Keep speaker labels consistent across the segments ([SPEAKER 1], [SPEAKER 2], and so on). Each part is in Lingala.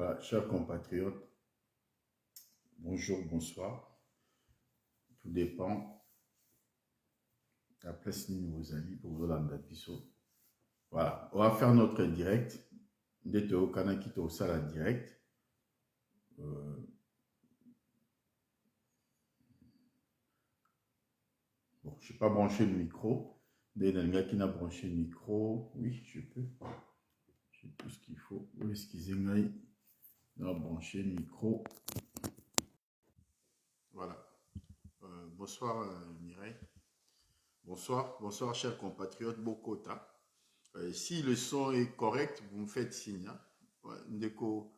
[SPEAKER 1] Voilà, chers compatriotes, bonjour, bonsoir. Tout dépend. La place ni vos amis pour vous landa biso. Voilà, on va faire notre direct. Dès au Kanaki au sala direct. Bon, je n'ai pas branché le micro. Dès le gars qui n'a branché le micro, oui, je peux. J'ai tout ce qu'il faut. Oui, excusez-moi. On a branché le micro. Voilà. Bonsoir Mireille. Bonsoir, bonsoir chers compatriotes Bokota. Si le son est correct, vous me faites signe. Hein? Ouais, Ndeko.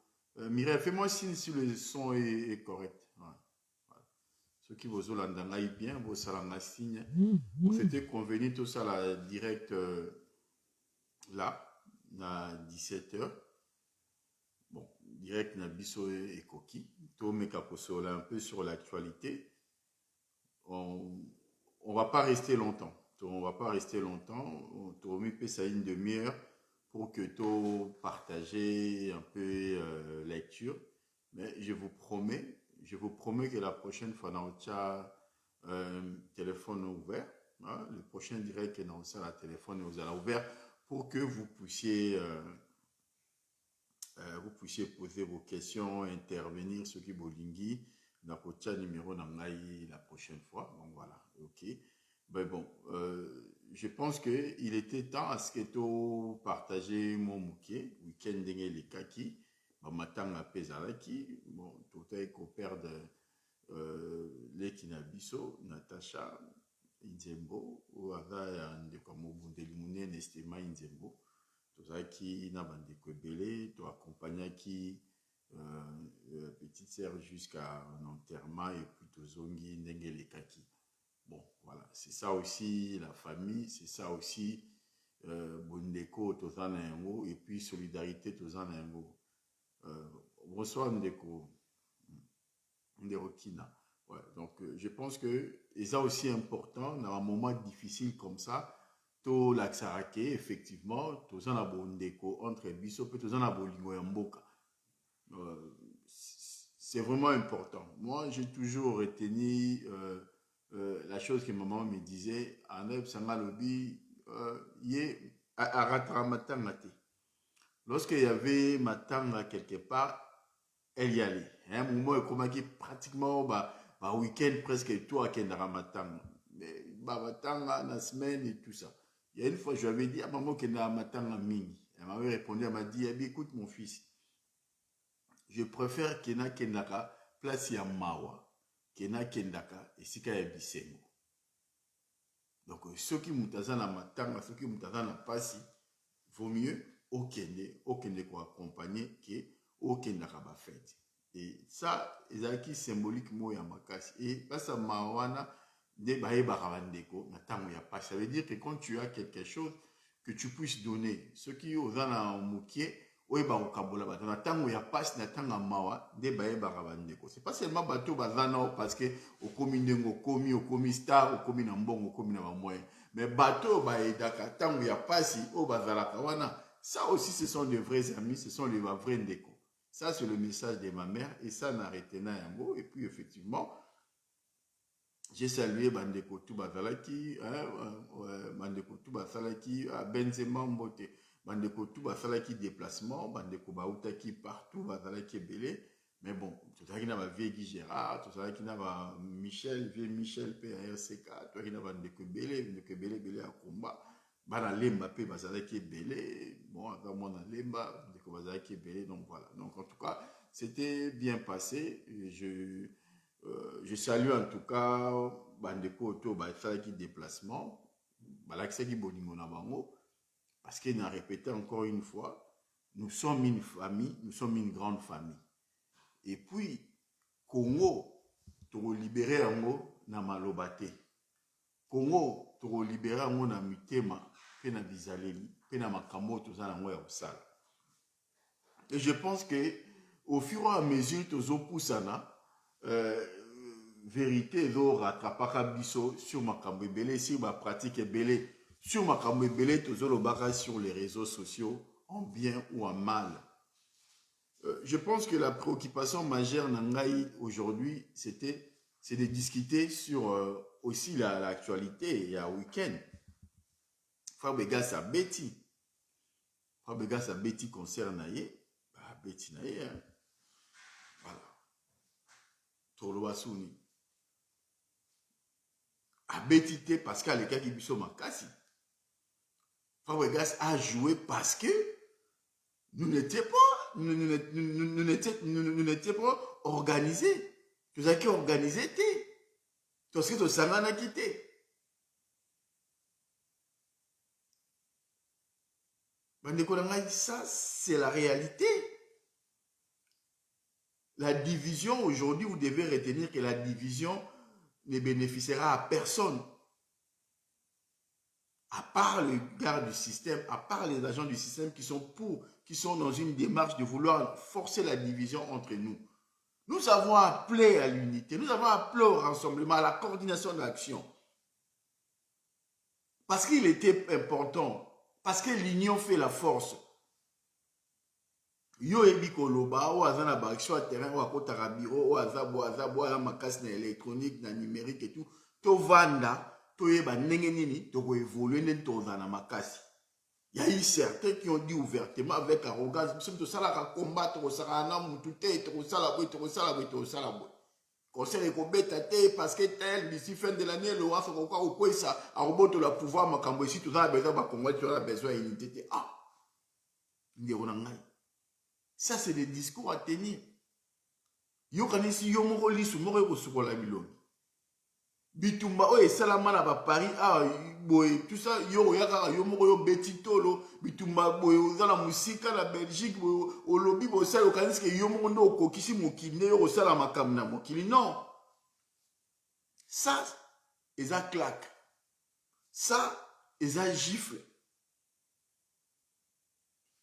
[SPEAKER 1] Mireille, fais-moi signe si le son est correct. Ouais. Voilà. Ceux qui vous ont bien, vous salanga signe. On s'était convenu tout ça là, direct là, à 17h. Bon, direct na biso et coquille. Tout me caposola un peu sur l'actualité. On ne va pas rester longtemps. On ne va pas rester longtemps. On va ça une demi-heure pour que tu partages un peu lecture. Mais je vous promets que la prochaine fois, on a téléphone ouvert. Hein, le prochain direct que on a la téléphone vous allez ouvert pour que vous puissiez poser vos questions, intervenir, ceux qui bolingui, dans le numéro la prochaine fois. Donc voilà, ok. Ben bon, je pense qu'il était temps à ce que tu partages mon mouquet, week-end d'engé les kaki, matin à Pezalaki, bon, tout est coopère de Lekina Bisso, Natacha, Inzembo, ou Ada Ndeko Mobundelimune, Nestema Inzembo. Tozaki na bandeko ebele to accompagnaki petite sœur jusqu'à l'enterrement et puis tozongi ndenge elekaki. Bon, voilà, c'est ça aussi la famille, c'est ça aussi bondeko toza na yango et puis solidarité toza na yango. Bonsoir ndeko Kina. Ouais, donc je pense que et ça aussi important dans un moment difficile comme ça. To laksarake, effectivement, tous en abondeko entre biso, peut tous en abolingo yamboka. C'est vraiment important. Moi, j'ai toujours retenu la chose que maman me disait, Aneb Sangalobi, yé Arataramatangate. Lorsqu'il y avait matanga quelque part, elle y allait. Un moment, elle commençait pratiquement, week-end presque tout à Kendara Matanga. Mais, matanga, la semaine et tout ça. Il y a une fois, je lui avais dit à maman qu'elle n'a matanga mini. Elle m'avait répondu, elle m'a dit, eh bien, écoute mon fils, je préfère Kena Kendaka, place ya Mawa, Kena Kendaka, et Sika ya Bisengo. Donc, ceux qui m'ont na matanga, ceux qui m'ont na pasi, vaut mieux Okende quoi accompagner que Okendaka ba fête. Et ça, c'est symbolique moi ya makasi. Et parce que Mawana, de bae baravandeko, na tango ya pas. Ça veut dire que quand tu as quelque chose que tu puisses donner, ceux qui ont na mukie, oye ba okabola ba na tango ya pas na tango mawa, de bae baravandeko. C'est pas seulement bateau bazana parce que au komi ndengo komi, au komi star, au komi na mbongo, au komi na ba moyen. Mais bateau baedaka tango ya pasi, au bazalaka wana. Ça aussi, ce sont de vrais amis, ce sont les vrais ndeko. Ça, c'est le message de ma mère et ça n'a retenu un mot. Et puis, effectivement, j'ai salué Bandeko Touba-Zalaki, Bandeko Touba-Zalaki, Benzema Mbote, Bandeko Touba-Zalaki déplacement, Bandeko Baoutaki partout, Bazalaki Belé. Mais bon, tout ça qui n'a pas Viegi Gérard, tout ça qui n'a pas Michel, vieux Michel, PRCK, tout ça qui n'a pas Bandeko Belé à combat. Bana lemba pe bazalaki belé, bon avant moi na lemba de ko bazalaki belé, donc voilà. Donc en tout cas c'était bien passé. Je salue en tout cas bandeko auto bazalaki déplacement balakisaki bolingo na bango parce qu'il a répété encore une fois, nous sommes une famille, nous sommes une grande famille. Et puis Congo to libérer yango na malobate. Congo to libérer yango na mitema. Et je pense que au fur et à mesure que nous poussons, vérité do rattrapaka biso sur makambo ebele, sur ma pratique ebele, sur makambo ebele tozolobaka sur les réseaux sociaux en bien ou en mal. Je pense que la préoccupation majeure Nangaï aujourd'hui, c'est de discuter sur aussi l'actualité. Il y a un week-end. Fabega sa Betty. Fabega sa Betty concerne Betty Naye. Voilà. Toloa Souni. A Betty te parce qu'à l'écart qui biso makasi. Fabega a joué parce que nous n'étions pas, nous n'étions pas organisés. Nous avons organisé. Parce que nous avons quitté. Ça, c'est la réalité. La division, aujourd'hui, vous devez retenir que la division ne bénéficiera à personne. À part les gardes du système, à part les agents du système qui sont dans une démarche de vouloir forcer la division entre nous. Nous avons appelé à l'unité, nous avons appelé au rassemblement, à la coordination d'action. Parce qu'il était important, parce que l'union fait la force. Yo ebi koloba, o azana ba action à terrain, o akota rabiro, o azabo, la makasi na électronique, na numérique et tout. To vanda, to yeba ndenge nini, to ko évoluer nen to zana makasi. Il y a eu certains qui ont dit ouvertement avec arrogance, nous sommes tous à combattre, au sarana, moutoute, au salaboué, au salaboué, au salaboué. Conseil de combattre parce que tel, d'ici fin de l'année, le roi, au quoi ça, à rebote le pouvoir, ma cambo ici, tout ça, besoin de combattre, tu as besoin d'unité. Ah! Ça, c'est des discours à tenir. Yo kanisi yo moko lisu moko ko sukola bilongi. Bitumba o esalama na ba Paris ah boy tout ça yo yaka yo moko yo betitolo bitumba boy ozala musika na Belgique boy o lobby bo sala kanisi ke yo moko ndo kokisi mokinde yo sala makam na mokili non. Ça eza claque. Ça eza gifle.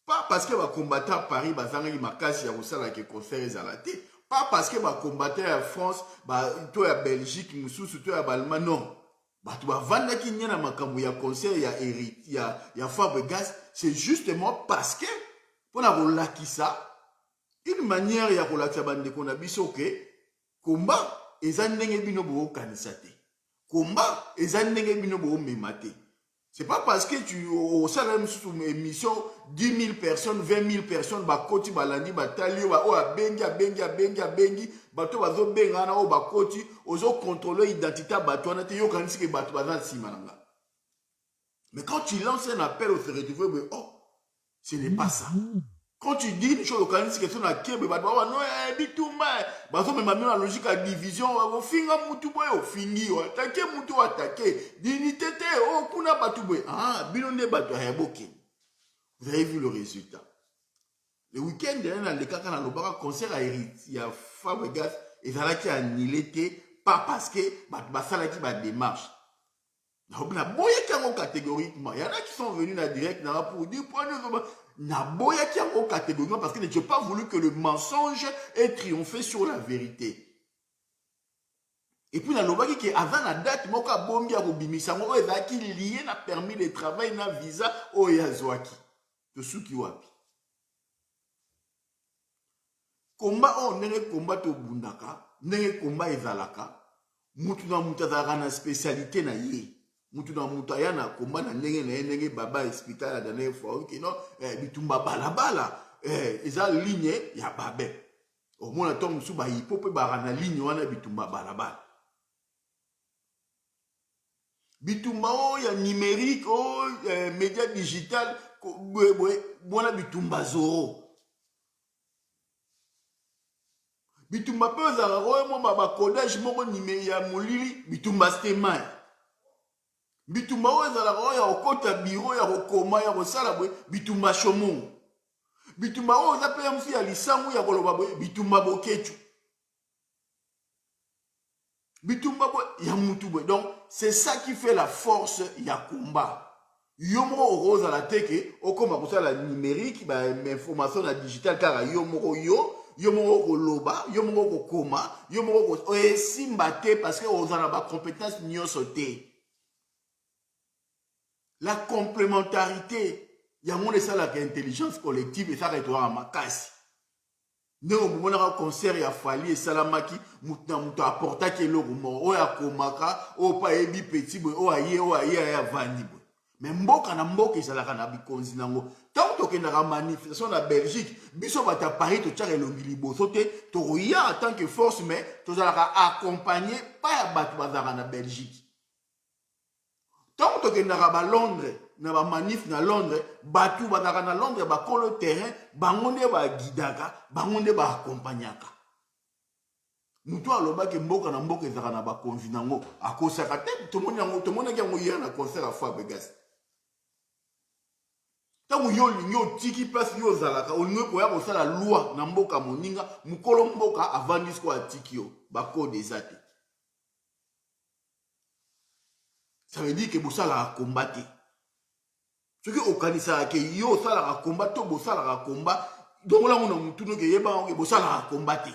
[SPEAKER 1] Pas parce que va combattre à Paris, bazanga makasi ya kosala ke concert ezalate. Pas parce que va combattre à France, to ya Belgique, mususu to ya Allemagne non. Ba to vanda ki nyana makambo ya concert ya Fabregas, c'est justement parce que pour na kolakisa une manière ya kolakisa bande ko na biso ke combat eza ndenge bino bo kanisa te. Combat eza ndenge bino bo memate. C'est pas parce que tu au salaire sous une émission 10 000 personnes, 20 000 personnes, bakoti balandi batali o bengi bato bazo bengana o bakoti ozo contrôler identité bato na te yo kanisi ke bato bazana simananga. Mais quand tu lances un appel au retrouver oh ce n'est pas ça. Quand tu dis une chose au kanisi que son a kebe bato ba non bitumba bazo même la logique à division o finga mutu boy o fingi o attaquer mutu attaquer dignité te o kuna batu boy ah bilonde bato ya boke. Vous avez vu le résultat. Le week-end dernier dans le cas quand on a concert à Héritier, il y a Fabregas et ça qui a annulé pas parce que ça qui va démarche. Il y en a qui sont venus dans direct pour dire parce que je n'ai pas voulu que le mensonge ait triomphé sur la vérité. Et puis, dans le qui avant la date, il y a un qui lié n'a permis de travail, n'a visa au Yazouaki. De ceux qui wapi. Combat, on est combat au Bundaka, n'est combat ezalaka, mutuna mutazara na spécialité na ye. Mutuna mutayana combat na nenge baba expliquer la dernière fois que non, bitumba balabala, eza ligne ya babe. Au moins, on a ba hipope barana ligne wana bitumba balabala. Bitumba oh ya numérique oh média digital bona bitumba zoro. Bitumba pe ozala roye mo ba codage moko nime ya molili bitumba stema. Bitumba ozala roye ya okota bureau ya kokoma ya kosala boye bitumba shomo. Bitumba oza pe ya mfi ya lisangu ya koloba boye bitumba bokechu. Bitumba boye ya mutu boye. Donc c'est ça qui fait la force ya combat. Yomo rose à la teke okoma kosala numérique ba information na digital car yomo yomoko loba, yomoko koma, yomoko esimbate parce que on a ba compétence nyonso te. La complémentarité, il y a mon ça la intelligence collective et ça retourne à makasi. ndenge omonaka concert ya Fally esalamaki mutu aportaki eloko moko oyo akomaka oyo pa ayebi petit boye oyo aye avandi boye. Mais mboka na mboka ezalaka na bikonzi nango. Tant tokendaka manifestation na Belgique biso bato ya Paris totiaka elongi liboso te tokoya en tant que force mais tozalaka accompagné pa ya bato bazalaka na Belgique. Tant tokendaka ba Londres na ba manif na Londres bato bazalaka na Londres bakolo terrain bango nde bagidaka bango nde baakompagnaka. Mutu alobaki mboka na mboka ezalaka na bakonzi nango akosaka te tomonaki yango hier na concert ya Fabregas. Tango yo lingi otiki place yo zalaka olingi koya kosala loi na mboka moninga mukolo mboka avandi siko atiki yo bakode eza te. Ça veut dire que bosalaka komba te. Soki okanisaka ke yo osalaka komba to bosalaka komba dongola ngona mutu noke yeba ke bosalaka komba te.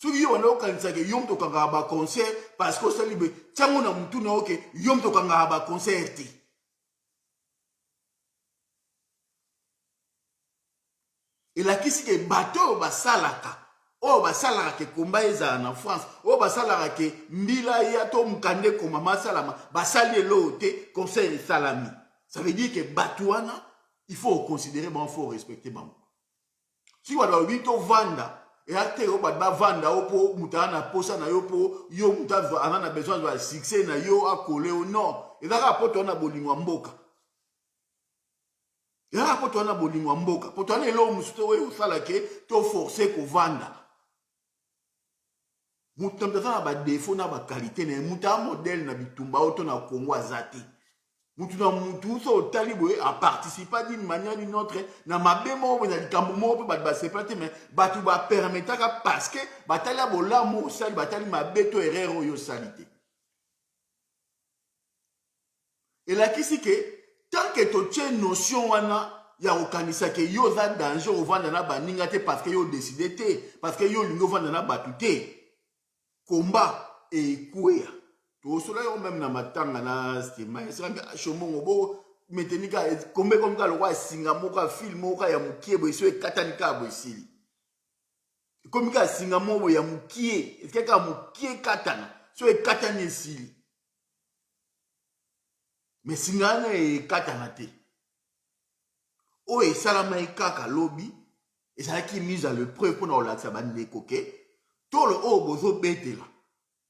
[SPEAKER 1] Soki yo wana okanisaka ke yo mtokanga ba concert parce que osali be tiango na mutu na oke yo mtokanga ba concert te. Et la kisi ke bato basalaka o basalaka ke komba ezala na France o basalaka ke mbila ya to mukande koma masalama basali elo te conseil salami. Ça veut dire que bato wana il faut considérer bon, il faut respecter bon. Si wala wito vanda et ate o ba vanda o po mutana posa na yo po yo mutazo ana besoin de succès na yo akole o non et là poto na bolingwa mboka. Il y a un peu de bolingo mboka. Pour toi, l'homme musto we usala ke to forcer ko vanda. Mutam tata ba défaut na ba qualité na muta modèle na bitumba auto na Congo azati. Mutu na mutu so talibo a participer d'une manière d'une autre na mabemo na likambo mo pe ba seplate mais ba tu ba permettre parce que batali bola mo sali batali mabeto erreur yo salité. Et là qui c'est que tant que tu as une notion ya okanisa ke yo za danger au vanda na baninga te parce que yo décidé te parce que yo lingo vanda na batu te combat et courir to cela yo même na matanga na stima c'est chomongo bo metenika kombe comme ka lokwa singa moka film moka ya mukiebo eso ekatanika bo isili comme ka singa mobo ya mukie est-ce que ka mukie katana so ekatani isili mais singana ekatana te. O et salama kaka lobby et ça qui mise à l'épreuve pour nous la sabane koke to le o bozo betela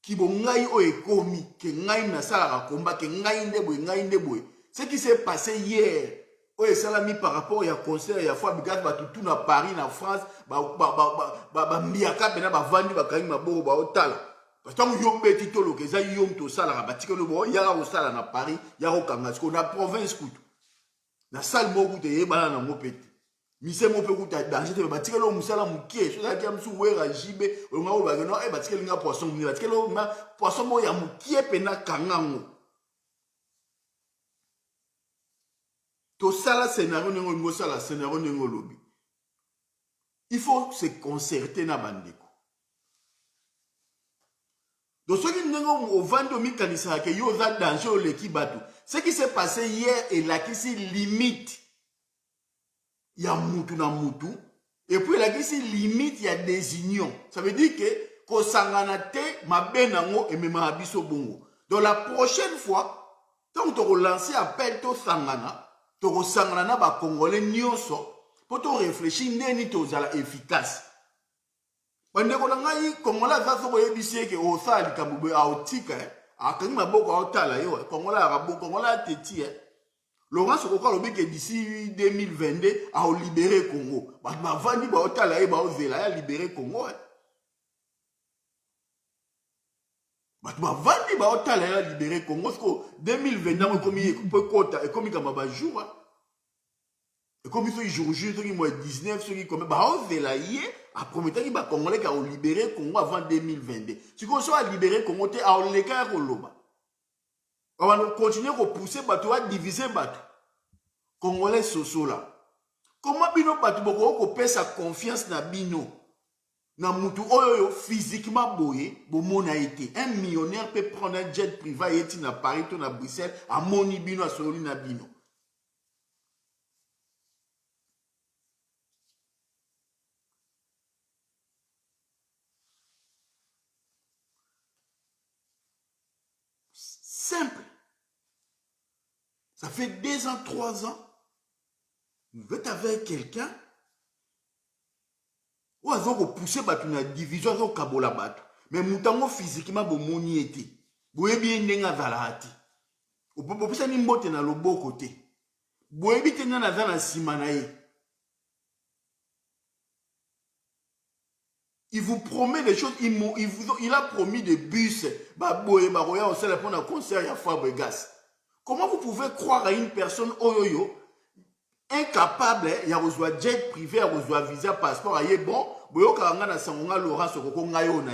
[SPEAKER 1] ki bo ngai o ekomi ke ngai na sala combat ke ngai ndeboy ce qui s'est passé hier o et salami par rapport ya concert ya fois bigat ba tout na Paris na France ba mbiaka bena ba vandi ba kangi maboko ba otala parce que yo beti to lo ke za yo mto sala ba tikelo bo ya o sala na Paris ya o kanga ko na province kutu. Na salle moko te yebana na mopete mise mope kuta danger te batikelo musala mukie so za kiamsu wera jibe onga o bageno e batikelo nga poisson ni batikelo na poisson mo ya mukie pena kangango to sala scénario nengo ngo sala scénario nengo lobi il faut se concerter na bandeko donc ce qui nengo au vando mi kanisa ke yo za danger o leki bato. Ce qui s'est passé hier est là qui s'est limite. Il y a moutou na moutou. Et puis là qui s'est limite, il y a des unions. Ça veut dire que ko sangana te mabe nango et même abiso bongo. Donc la prochaine fois, quand tu relances appel to sangana na ba congolais nyonso pour to réfléchir neni to zala efficace. Bandeko na ngai congolais za so yebisi ke o sali kamube autika akangi maboko aotala yo kongola arabo kongola teti Laurent Sokoka lobi que d'ici 2022 a libéré Congo ba vandi ba otala ba ozela ya libérer Congo ba vandi ba otala ya libérer Congo parce que 2022 komi peut kota et komi kama ba jour et comme il jour juste qui mois 19 ceux qui comme ba ozela yé a promettre ki ba congolais ka libérer Congo avant 2022 si qu'on soit libérer Congo te a le ka koloba on va continuer à pousser bato à diviser bato congolais soso là comment bino bato boko ko pesa confiance na bino na mutu oyo physiquement boye bo mona été un millionnaire peut prendre un jet privé et na Paris to na Bruxelles a moni bino a soli na bino. Simple. Ça fait 2 ans, 3 ans. Vous êtes avec quelqu'un. Ou à pousser la division, à kabola bato. Mais moutango physiquement, vous moni été. Vous avez bien n'enga zalati. Vous pouvez pas ni mbote na lobo côté. Vous avez bien n'enga zala simanae. Il vous promet des choses, il a promis des bus, pour un concert à Fabregas. Comment vous pouvez croire à une personne oyoyo, incapable, il y a un jet privé, il y a un visa, passeport, il y a bon, il y a un Laurent Sokoko, il y a un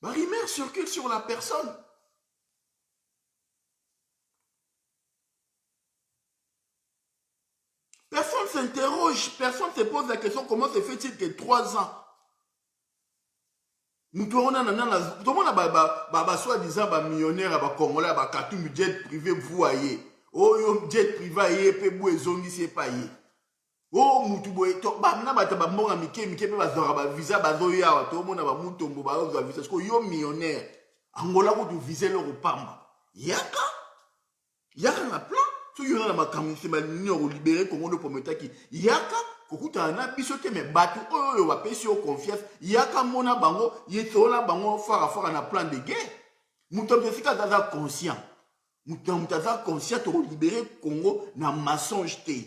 [SPEAKER 1] rumeur circule sur la personne. Personne s'interroge, personne se pose la question comment se fait-il que 3 ans nous tout le monde soi-disant millionnaire, congolais, Katumbi jet privé, vous voyez. Oh, jet privé, pe bouezongi, c'est pas yé. Oh, moutouboué, na batabamora mike, pe bazora, visa, bazoya, tout le monde a moutombo, bazoya, visa, parce que yo millionnaire. Angola, vous tu visez le repamba. Yaka na plan. Si vous avez un camion, vous libéré Congo de Pometaki. Yaka, kokuta na biso te me batu oyo wa pesi o confiance. Yaka mona bango, yetola bango fara na plan de guerre. Moutom tesika daza conscient. Moutom taza conscient to libérer Congo na mensonge te.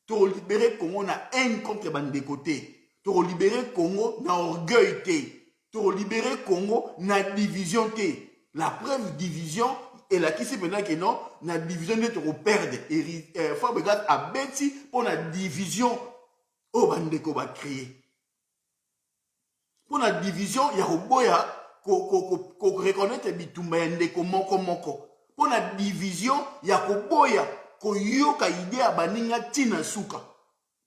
[SPEAKER 1] To libérer Congo na haine contre bande côté. To libérer Congo na orgueil te. To libérer Congo na division te. La preuve division et la qui c'est maintenant que non, la division de trop perdre. Et Fabregas a bêti pour la division au bandeko va créer. Pour la division, il y a Oboya qu'on reconnaît bitumba ndeko moko. Pour la division, il y a Oboya qu'on yoka idée à baninga tina suka.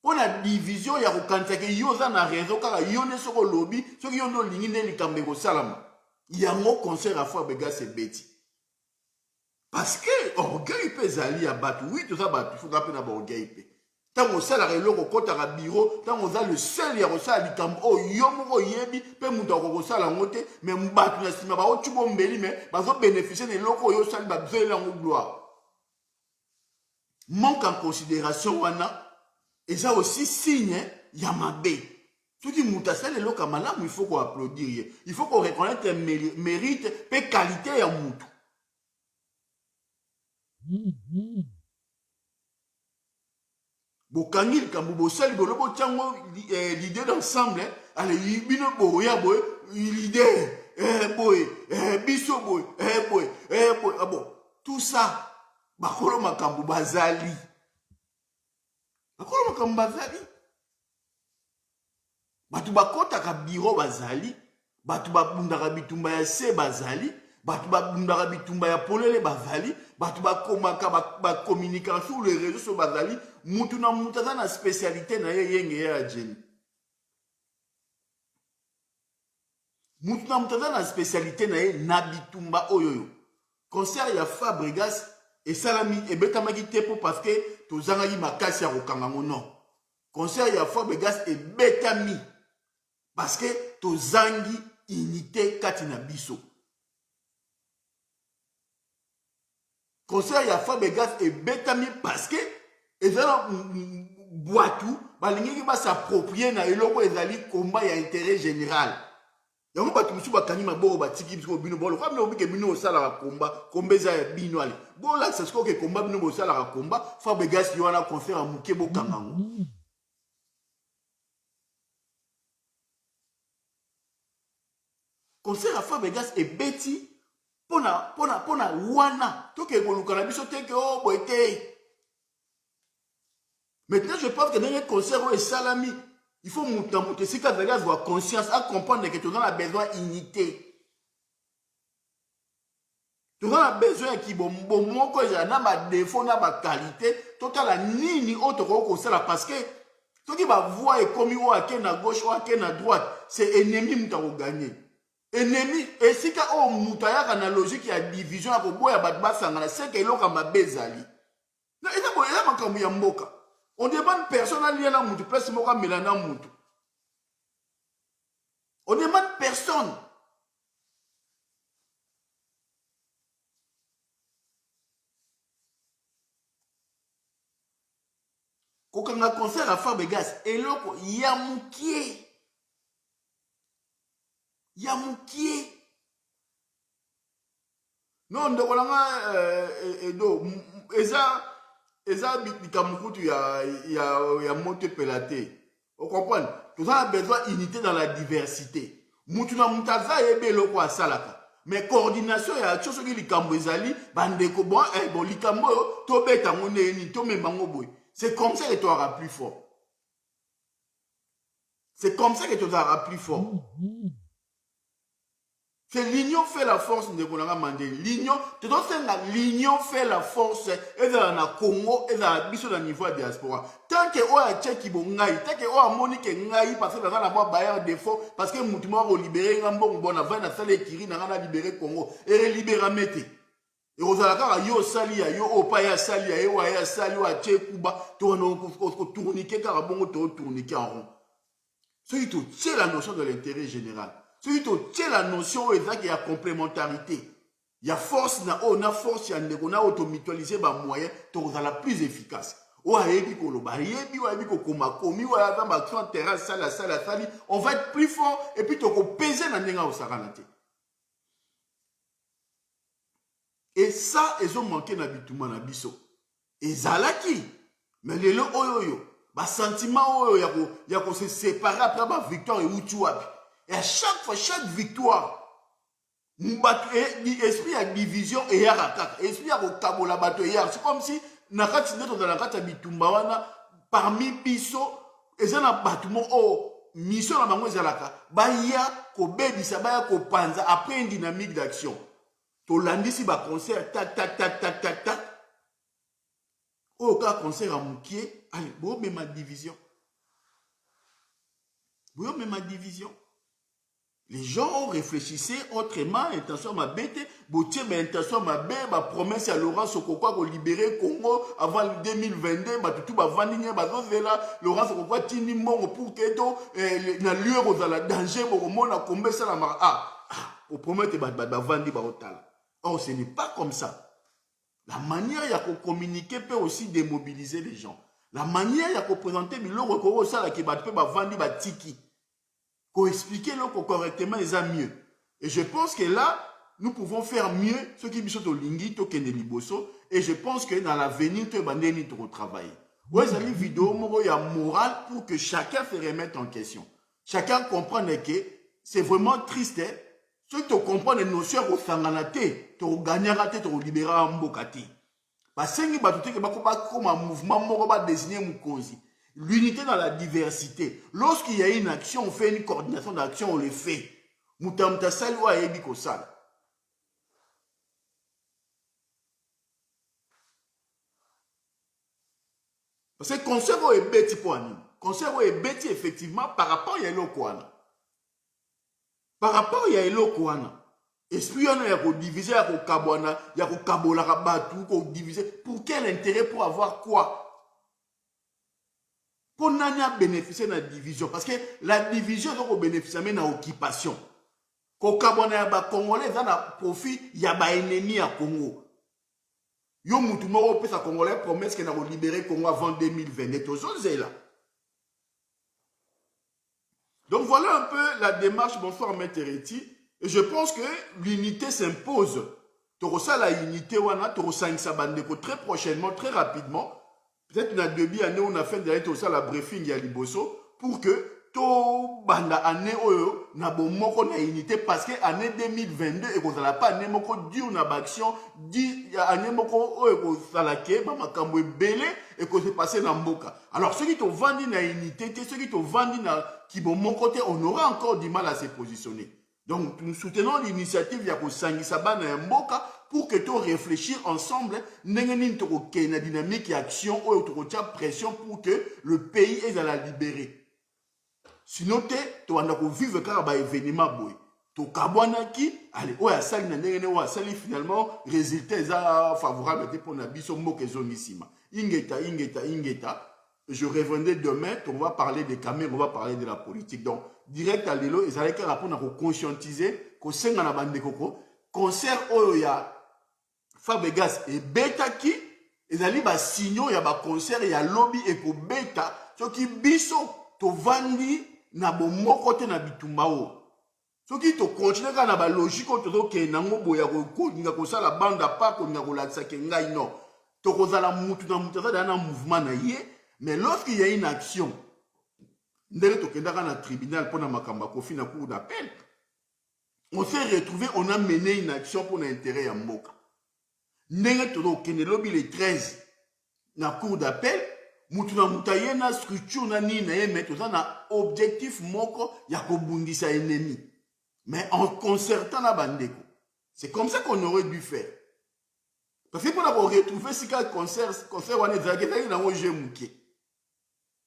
[SPEAKER 1] Pour la division, il y a Okanta que yoza na réseau car yone soko lobby, ceux qui ont no lingine likambeko salama. Il y a un concert à Fabregas c'est bêti. Parce que orgueil peut zali à battre. Oui, tout ça battre. Il faut rappeler d'abord orgueil. Tant qu'on sait la réunion au côté à bureau, tant qu'on a le seul y a reçu à l'icam, oh yomo yebi, peut monter au reçu à la montée, mais m'battre na sima, bah tu bon mbeli, mais bah vous bénéficier des locaux yo sali bah besoin la gloire. Manque en considération wana, et ça aussi signe yamabé. Tout dit moutasser les locaux malam, il faut qu'on applaudir. Il faut qu'on reconnaisse un mérite, et qualité à moutou. Bokangi likambo bosali bolobo tiango l'idée d'ensemble allez bino boya boy l'idée boy biso boy boy ah bon tout ça bakolo makambo bazali batu bakota ka biro bazali batu babundaka bitumba ya se bazali batu babundaka bitumba ya polele bazali batu bakomaka bakommunika sur les réseaux sociaux bazali mutu na mutu aza na spécialité na ye yenge ya jeni mutu na mutu aza na spécialité na ye na bitumba oyoyo concert ya Fabregas esalami ebetamaki te po parce que tozangaki makasi ya kokanga ngo non concert ya Fabregas ebetami parce que tozangi unité kati na biso. Concert ya Fabregas et betami parce que ezala boitou balingi ba s'approprier na eloko ezali combat ya intérêt général. Yango batu musu bakani maboko batiki biso bino bolo kwa bino bike bino osala ka combat za ya bino ale. Bo la c'est ce que combat bino osala ka combat Fabregas yo na concert a muke bo kangango. Concert à Fabregas et beti pona wana toke koluka na biso teke oh boite. Maintenant je pense que dans les concerts où est salami il faut monter si Fabregas avoir conscience à comprendre que tu as besoin d'unité. Tu as besoin qui bon moko ya na ba défaut na ba qualité total nini autre ko sala parce que to qui va voir et comme ou à na gauche ou à na droite c'est ennemi mutako gagner. Ennemi et si ka o mutaya na logique ya division ya koboya bat basanga c'est que loka mabezali na eza boya makambo ya mboka on demande personne à lier na mutu place moka melana mutu On ne demande personne. Quand on a concert à Fabregas, et là, il y a Moukié. Il y a Moukié. Non, donc on a eza bikamukutu ya moto pelaté. Vous comprenez? Nous avons besoin d'unité dans la diversité. Mutuna mutaza ebe loko asalaka. Mais coordination ya action soki likambo ezali bandeko bon bon likambo to beta ngone ni to membango boy. C'est comme ça que tu auras plus fort. C'est comme ça que tu auras plus fort. C'est l'union fait la force de Konanga Mandé. L'union, tu dois faire l'union fait la force. Et dans le Congo, et dans le biso dans niveau de diaspora. Tant que on a tchèque bongaï, tant que on a monique ngaï, parce que dans la boîte bailleur défaut, parce que moutima a libéré un bon bon avant na salle kiri na a libéré Congo et libéra mete. Et aux alaka yo salia yo opa ya salia yo ya sali wa tchèque kuba, to no tourniquer car bon to tourniquer en rond. C'est la notion de l'intérêt général. C'est la notion qu'il y a complémentarité. Il y a force, on a force, on a automutualisé les moyens pour la plus efficace. On va être plus fort et puis on va peser dans le saranate. Et ça, ils ont manqué dans le biso. Et Zalaki, mais les gens ont un sentiment, il y a se séparer après la victoire et Uchuapi. Et à chaque fois, chaque victoire, l'esprit a division et l'esprit a kabola bato et c'est comme si nakati neto dans la kata bitumba wana parmi biso ezana batumo o mission na bango ezalaka baya ko bebisa baya ko panza après une dynamique d'action. To landisi ba concert tac tac tac tac tac tac. O ka concert à Moukié, allez, bo même ma division. Bo même ma division. Les gens ont réfléchi autrement, intention ma bête, boutier, mais intention ma bête, ma promesse à Laurent Sokokwa pour libérer Congo avant 2022, bah tout va vendre, bah Laurent Sokokwa tini mongo pour que to na lieu dans la danger pour monde a combien ça la au promettre bah vendre bah otala. Or ce n'est pas comme ça. La manière il y a qu'on communiquer peut aussi démobiliser les gens. La manière il y a qu'on présenter biloko ko ça la qui bah peut bah vendre bah tiki. Pour expliquer correctement les a mieux. Et je pense que là, nous pouvons faire mieux ce qui est au lingi, au liboso. Et je pense que dans l'avenir, tu vas travailler. Vous avez une vidéo, il y a morale pour que chacun se remette en question. Chacun comprenne que c'est vraiment triste. Ceux qui comprennent les notions au sanganate, tu gagner raté, tu libérer un mbokati. Parce que tu as comme un mouvement, tu as désigné Mukonzi. L'unité dans la diversité. Lorsqu'il y a une action, on fait une coordination d'action, on le fait. Moutamta salwa ebi kosala. Parce que conservo est bêti pour nous. Conservo est bêti effectivement par rapport à l'Okwana. Par rapport à l'Okwana. Esprit on a ko diviser, ya ko kabwana, ya ko kabola rabatu, ko diviser. Pour quel intérêt? Pour avoir quoi? Pour n'a bénéficier de la division. Parce que la division, donc, bénéficie de l'occupation. Quand on a des Congolais, ils ont profit, il y a des ennemis à Congo. Il y a des gens qui ont Congolais promesse qu'ils vont libérer Congo avant 2020. Donc voilà un peu la démarche, bonsoir, Maître Reti. Et je pense que l'unité s'impose. Tu ressens la unité, tu ressens très prochainement, très rapidement. Peut-être qu'on a deux années, on a fait la briefing à Liboso pour que tout banda année na bon moko na unité parce que année 2022 et qu'on n'a pas année moko dur na action dit année moko et qu'on salake ba makambo belé et qu'on s'est passé na mboka. Alors ceux qui t'ont vendu na unité, ceux qui t'ont vendu na qui bon mon côté, on aura encore du mal à se positionner. Donc nous soutenons l'initiative ya ko sangisa bana mboka pour que tu réfléchir ensemble, une dynamique et action, ou pression pour que le pays est à la libérer. Sinon, tu vas vivre un événement. Tu vas allez, finalement, résultat favorable pour la biso ingeta. je reviendrai demain, on va parler des caméras, on va parler de la politique. Donc, direct à l'élo, ils allaient répondre à conscientiser, que c'est un bande coco, concert Oya, Fabegas et Beta qui, ils allaient ba signaux, il y a ba concert, il y a lobby et pour Beta, ce qui biso, to vandi, na bo mokote na bitumbao. Ce qui te continue quand na ba logique, to ke nango boya ko, nga ko sala banda pa, ko nga ko latsa ke ngai no. To ko zala mutu za na mouvement na yé. Mais lorsqu'il y a une action, on s'est retrouvé, on a mené une action pour l'intérêt à Mboka. Le 13, na cour d'appel, mutuna mutaye na structure na ni na yemeto na objectif moko ya kobundisa ennemi. Mais en concertant la bandeko. C'est comme ça qu'on aurait dû faire. Parce que pour avoir retrouvé ce cas concert on est zagé na mo jemuke.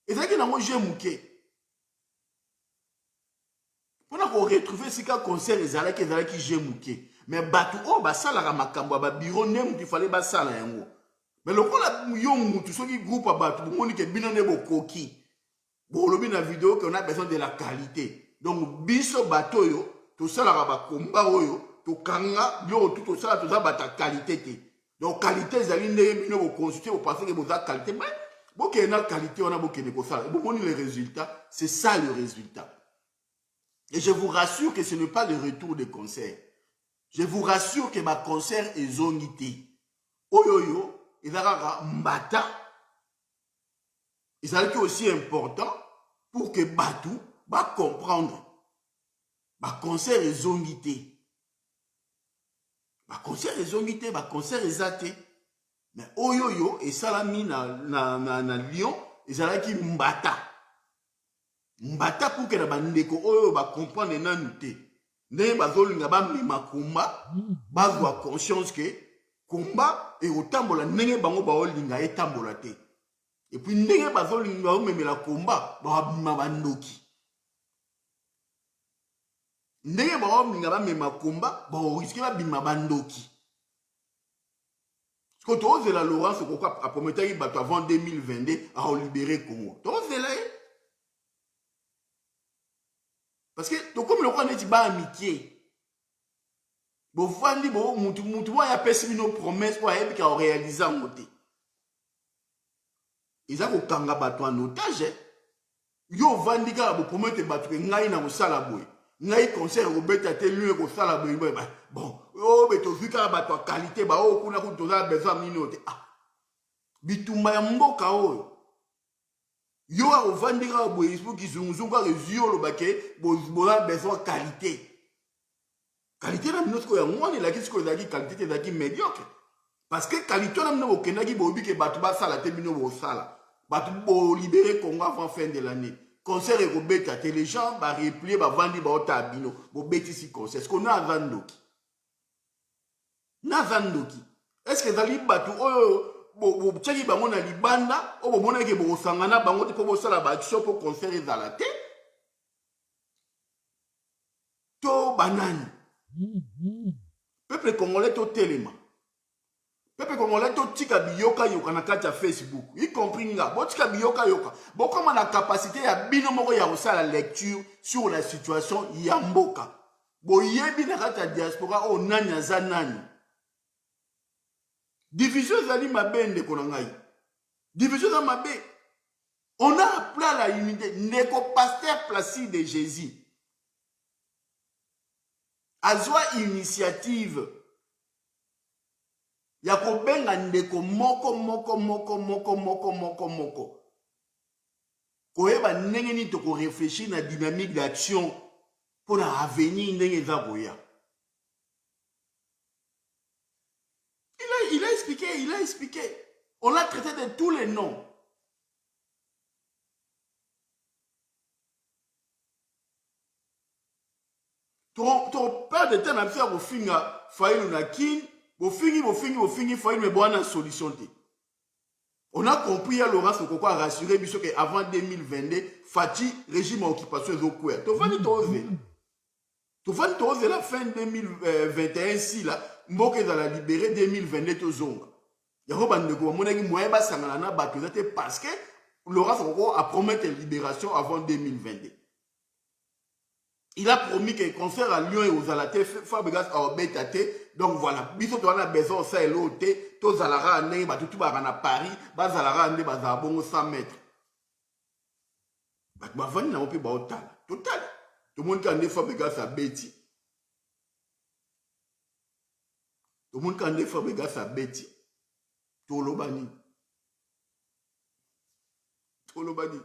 [SPEAKER 1] Et ça qui n'a pas mouké. On a retrouvé ce cas concert les alais qui j'ai mouké. Mais batou oh bah ça la makambo bah bureau nem il fallait bah ça là yango. Mais le la yon tout ce qui groupe à batou mon que binone bo koki. Bon le bin la vidéo qu'on a besoin de la qualité. Donc biso bateau yo tout ça la ba komba yo to kanga yo tout ça ta qualité té. Donc qualité zali ne bino bo consulter pour penser que vous avez qualité mais bon, il y a une qualité, on a beaucoup de choses. Bon, les résultats, c'est ça le résultat. Et je vous rassure que ce n'est pas le retour des concerts. Je vous rassure que ma concert est zonité. Oyoyo, il y a mbata. Il est aussi important pour que Batou va comprendre. Ma concert est zonité. Ma concert est zonité, ma concert est zaté. Mais oyoyo et salami na Lyon, ils allaient qui mbata. Mbata pour que la bandeko oyo ba comprendre na nuté. Ne bazolinga ba mima kumba, bazwa conscience que kumba et otambola ndenge bango ba olinga etambola te. Et puis ndenge bazolinga ba memela kumba ba bima bandoki. Ndenge ba olinga ba mema kumba ba risque ba bima bandoki. Parce que tu as la Laurence à promettre avant 2022 à libérer Congo. Tu as là. Parce que comme le roi n'est pas amitié. Bon, Fandi, bon, moutou, il y a personne nos promesses pour réaliser en côté. Ils ont kanga bateau en otage. Yo Vandi, pour promettre bateau, ngai na musala boy. Ngai conseil Robert a été lui ko sala boy. Bon, oh, mais tu as vu qu'il y a qualité, bah, oh, qu'on a besoin de minoter. Ah, bitumba ya mboka, oh. Yo a ovandira, bo, il faut qu'ils ont les yeux, le baquet, bon, besoin de qualité. Qualité, la minote, ya moi, la question que la qualité, est médiocre. Parce que qualité, la minote, au Kenagi, bo, bi, que batuba sala, te mino, bo, sala. Batuba, libérer Congo avant fin de l'année. Concert et Robert, les gens, bah, replier, bah, vendre, bah, otabino, bo, bêtis, si concert. Est-ce qu'on a un vandoki? Nazandoki. Est-ce que Zali Batu, oh, tchaki bango na libanda, oh, bon, que bon, sangana, bango, te pobo sala, ba, action pour concert et zalate. To banane. Peuple congolais, to téléma. Peuple congolais, to tika biyoka yoka na kati ya Facebook. Y compris nga, bo tika biyoka yoka. Bo comme la capacité ya bino moko ya la lecture sur la situation ya mboka. Bo yebi na kati ya diaspora, oh, nani aza nani. Division zali mabe ndeko na ngai. Division za mabe. On a appelé à la unité. Ndeko pasteur Placide de Jésus. Azwa initiative. Yako benga ndeko moko. Koyeba ndenge ni toko réfléchir na dynamique d'action pour l'avenir ndenge za boya. Il a expliqué. On l'a traité de tous les noms. Ton père de temps à faire au finga, faille na kin, au fingi, faille mais bonne solution. On a compris à Laurence Okoko a rassuré qu'avant 2022, Fati, régime occupation de Okoué. Tu vas te la fin 2021 si là, Mboke dans la libéré 2022 to zonga. Yako bandeko monaki moyen ba sangana na bato parce que Laurent Sokoko a promis une libération avant 2022. Il a promis que le concert à Lyon et aux Alatés, Fabregas a obété. Donc voilà, biso to a besoin de ça et l'autre, to zalara ane, ba tout à Paris, ba zalara ane, ba zabongo 100 mètres. Ba vani na opi ba otal. Total. Tout le monde qui a né Fabregas a bêti. Tout le monde qui a né Fabregas a bêti. Tout le bani. Tout le bani.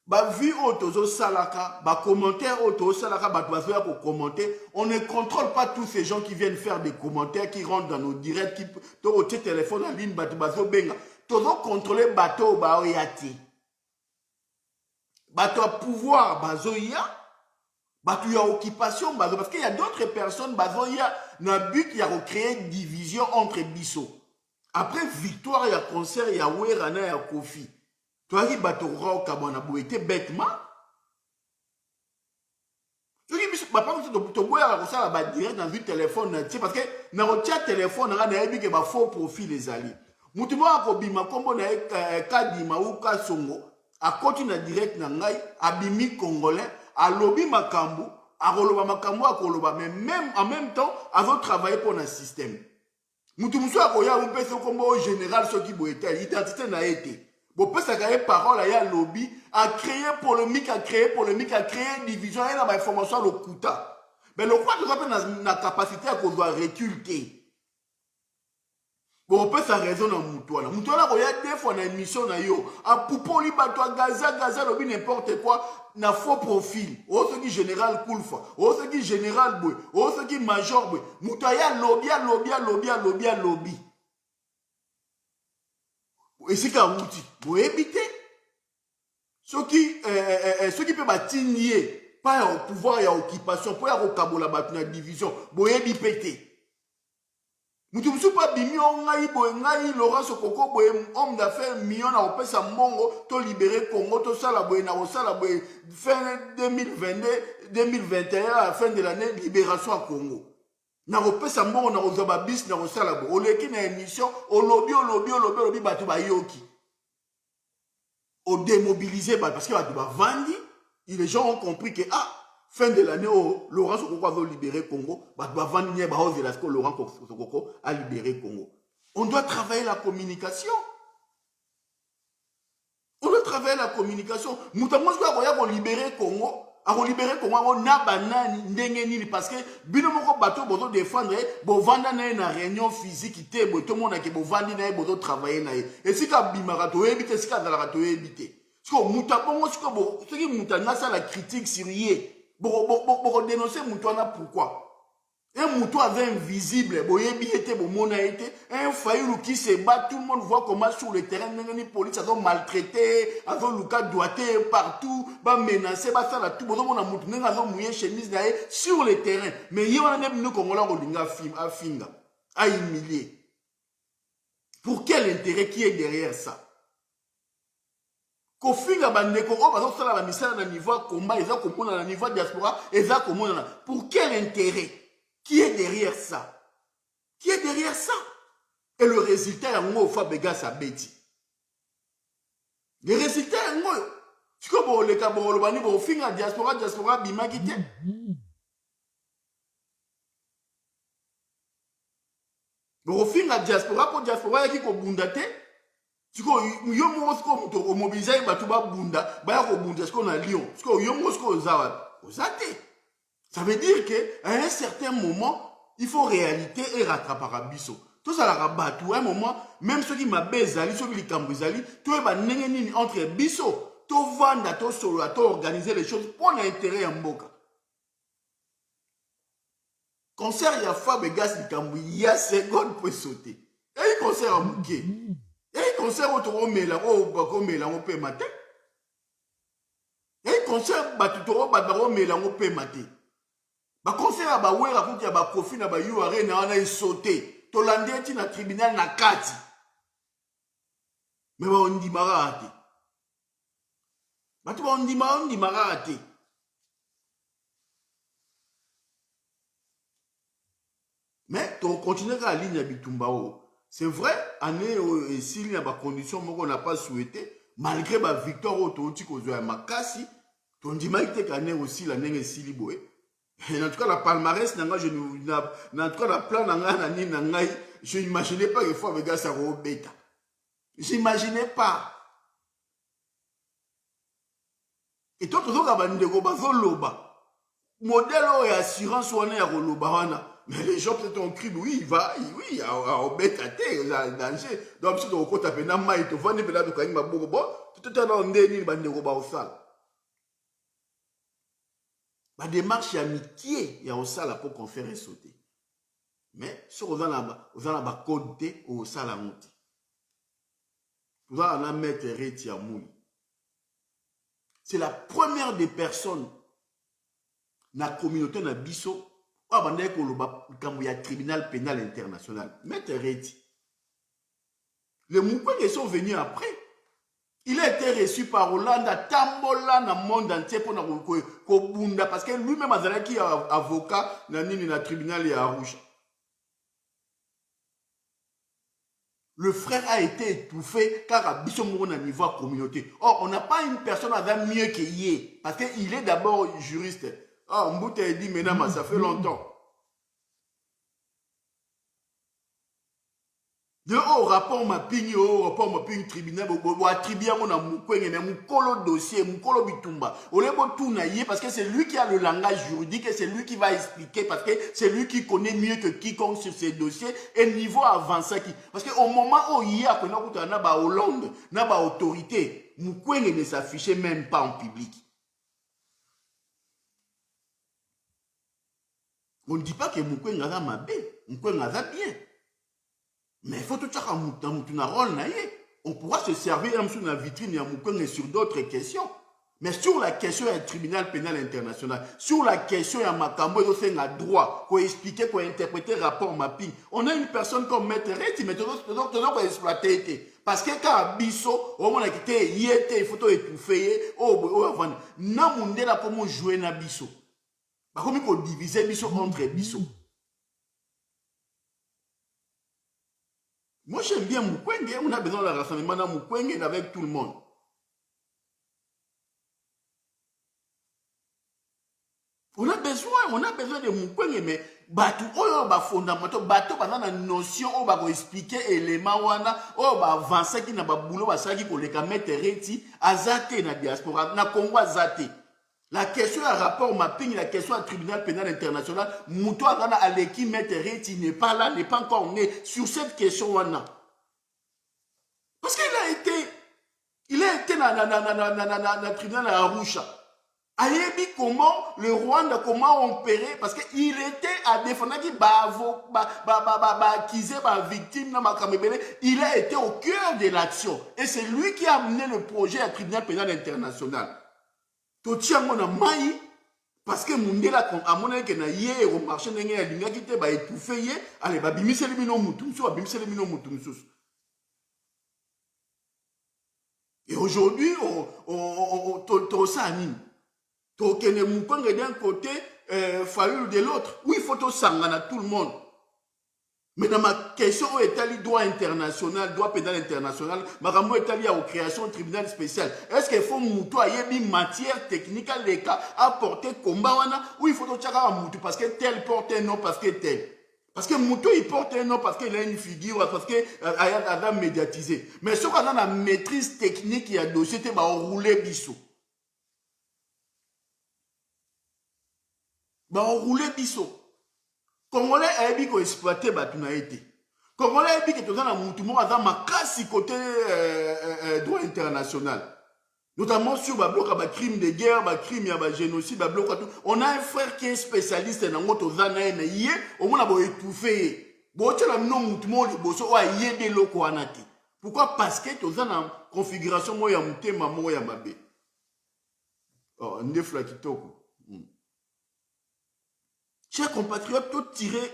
[SPEAKER 1] Bah, vu auto salaka, bah, commentaire auto salaka, bah, pour commenter. On ne contrôle pas tous ces gens qui viennent faire des commentaires, qui rentrent dans nos directs, qui au téléphone en ligne, bah, benga. Toujours contrôler bateau, bah, oyati. Bateau à pouvoir, bah, zoya. Bateau à occupation, bah, parce qu'il y a d'autres personnes, bah, zoya, n'a but, il y a recréé une division entre bissot. Après victoire, il y a concert, il y a Werana, il y a Kofi. Toi qui bateau rao kabana boité bêtement. Tu dis papa tu bois ça là direct dans un téléphone parce que na rotia téléphone na ebi ke ba faux profil les alliés. Mutumo ko bima kombo na kadima ou ka songo a continue direct na ngai abimi congolais a lobi makambu a roloba makambu a koloba mais même en même temps avant travailler pour un système. Mutumo so ko ya un pèse kombo général ce qui boité identité na été. Bon, peut s'agir parole à lobby, à créer polémique, à créer division, et la information le coûta. Mais le quoi nous appelle la capacité à qu'on doit reculter. Bon, on peut sa raison dans Moutoua. Moutoua, il y a des fois dans l'émission, à Poupo, Libato, Gaza, lobby, n'importe quoi, na faux profil. Oh, ce qui général Koulfa, oh, ce qui général Boué, oh, ce qui major Boué. Moutoua, lobby. Et c'est qu'un outil. Vous évitez. Ceux qui peuvent bâtir, pas au pouvoir et à l'occupation, pas au Kabola, la division, vous évitez. Vous ne pouvez pas bimi, Laurent Sokoko, homme d'affaires, million, à Opesa Mongo, to libérer Congo, to Salaboué, na Salaboué, fin 2022, 2021, à la fin de l'année, libération à Congo. Na repesa mbongo na ozaba bis na osala bo oleki na émission olobi batu ba yoki o démobiliser parce que batu ba vandi les gens ont compris que fin de l'année Laurent Sokoko va libérer Congo batu ba vandi ba ose la Laurent Sokoko a libéré Congo. On doit travailler la communication. Mutamons ko libérer Congo. A libérer comment on a banani ndengeni parce que bino moko bateau bozo défendre bo vanda na réunion physique té bo tout monde ke bo vandi na bozo travailler na et si ka bimara to éviter si ka dala to éviter parce que mutabongo si ko bo ce qui mutanga ça la critique sur yé bo dénoncer mutana pourquoi un mouton avait invisible, un faillou qui se bat, tout le monde voit comment sur le terrain, les polices ont maltraité, ont Lucas doigté partout, menacé, sur le terrain. Mais il y a un Congolais à finga, à humilier. Pour quel intérêt qui est derrière ça? Kofinga bandeko, la mission à niveau combat, ils ont à niveau diaspora, ils ont pour quel intérêt? Qui est derrière ça? Et le résultat est un Fabregas à Betty. Le résultat est un si vous avez un diaspora, bima kite. Vous avez un diaspora, pour diaspora, qui est bundate. Si vous avez un mobilisé, vous avez un bunda, vous avez un bunda, vous avez un lion. Si vous avez un ça veut dire qu'à un certain moment, il faut réalité et rattraper à biso. Tout ça, la rabat, à un moment, même ceux qui m'abaissent, ceux qui m'abaissent, tout est banné entre biso, tout vendre, tout solo, tout organiser les choses pour l'intérêt en boca. Concert, il y a Fabregas, il y a seconde pour sauter. Il y a un concert à Mouké. Il y a un concert où tu as peut mater. Il y a un concert où tu as peut mater. Ba conseil ba wera kuti ya ba kofi na ba URN na wana sauté to landeti na tribunal na kati mais ba ondi marati batu ba ondi marati mais to continuer ka ligne ya bitumba o C'est vrai, année et s'il y a des conditions qu'on n'a pas souhaité, malgré la victoire automatique aux Makasi, ton dimanche que année aussi l'année et s'il et en tout cas la palmarès en tout cas la plan je n'imaginais pas que fois avec gars ça bêta. J'imaginais pas. Et toi tu dois bandeko bazoloba. Modèle et assurance on est à Roloba. Mais les gens peut-être ont crié, oui, il va, oui, à bête à terre, il a danger. Donc, si tu as un côté à maï, tu vas venir là, tu vas venir bon, tu te as un déni, tu vas au sale. La démarche est amitié, il y a au sale pour qu'on fasse sauter. Mais, si on a un côté au sale à monter, vous allez en mettre Reti à Mouli. C'est la première des personnes dans la communauté de Bisso. Il y a un tribunal pénal international. Maître Reti. Les Mukwege sont venus après. Il a été reçu par Hollande, Tambola dans le monde entier pour Kobunda. Parce que lui-même a été avocat dans le tribunal et à Arusha. Le frère a été étouffé car à Bisso Mourou à niveau de communauté. Or, on n'a pas une personne avec mieux qu'il y ait. Parce qu'il est d'abord juriste. Ah, Mboute a dit, maintenant, ça fait longtemps. De au rapport mapping, tribunal, ou attribuer mon Mukwege, mais mon dossier, mon bitumba. On est bon tout naïe parce que c'est lui qui a le langage juridique et c'est lui qui va expliquer parce que c'est lui qui connaît mieux que quiconque sur ces dossiers et niveau avancé. Parce qu'au moment où il y a qu'on a Hollande, n'a pas autorité, Mukwege ne s'affichait même pas en public. On ne dit pas que Mukwege n'a pas bien, Mukwege n'a pas bien. Mais il faut tout ça un rôle. On pourra se servir même sur la vitrine et sur d'autres questions. Mais sur la question du tribunal pénal international, sur la question de Makambo, il y a droit pour expliquer, pour interpréter le rapport mapping. On a une personne comme Maître Reti, mais tu dois exploiter. Parce que quand Bisso, il faut étouffer, comment jouer na Bisso. Comment diviser Bisso entre Bisso. Moi, j'aime bien Mukwege. On a besoin de rassemblement dans Mukwege avec tout le monde. On a besoin de Mukwege, mais Batu, fondamental, Batu, la notion, on va expliquer éléments, on va avancer qui n'a pas boulot, on va mettre Maître Reti, azate na diaspora, na Congo azate. La question à rapport mapping, la question à tribunal pénal international, Mouto à l'équipe Maître Reti n'est pas là, n'est pas encore né sur cette question. Parce qu'il a été dans le tribunal à Arusha. Ayebi comment le Rwanda, comment opérer, parce qu'il était à défendre qui accusé par victime, il a été au cœur de l'action. Et c'est lui qui a amené le projet à tribunal pénal international. Parce que Mundela, à mon avis, qu'il y a au marché, il y a une qui était étouffé, allez, bimise le mino mutumso, bimise le mino mutumso. Et aujourd'hui, on s'anime. Tokene Mukwege d'un côté, Fayulu de l'autre. Oui, il faut tout s'angana tout le monde. Mais dans ma question, où est-elle droit international, droit pénal international, Maramou est allé aux créations du tribunal spécial. Est-ce qu'il faut Moutou ayébi matière technique à l'écart, apporter combat ou il faut tout à Moutou parce que tel porte un nom, parce que tel. Parce que Moutou, il porte un nom parce qu'il a une figure, parce qu'il a médiatisé. Mais ce qu'on a la maîtrise technique, il y a dossier, c'est rouler bissou. Rouler bissou. Congolais a dit qu'on exploitait Batunaïté. Congolais a dit que tout ça, ma casse côté droit international. Notamment sur le crime de guerre, le crime de génocide, on a un frère qui est spécialiste dans notre zone, mais on a étouffé. Pourquoi? Parce que tu as une configuration moya mutema moya mabe. Oh, ndefla kitoko. Chers compatriotes, tout tirer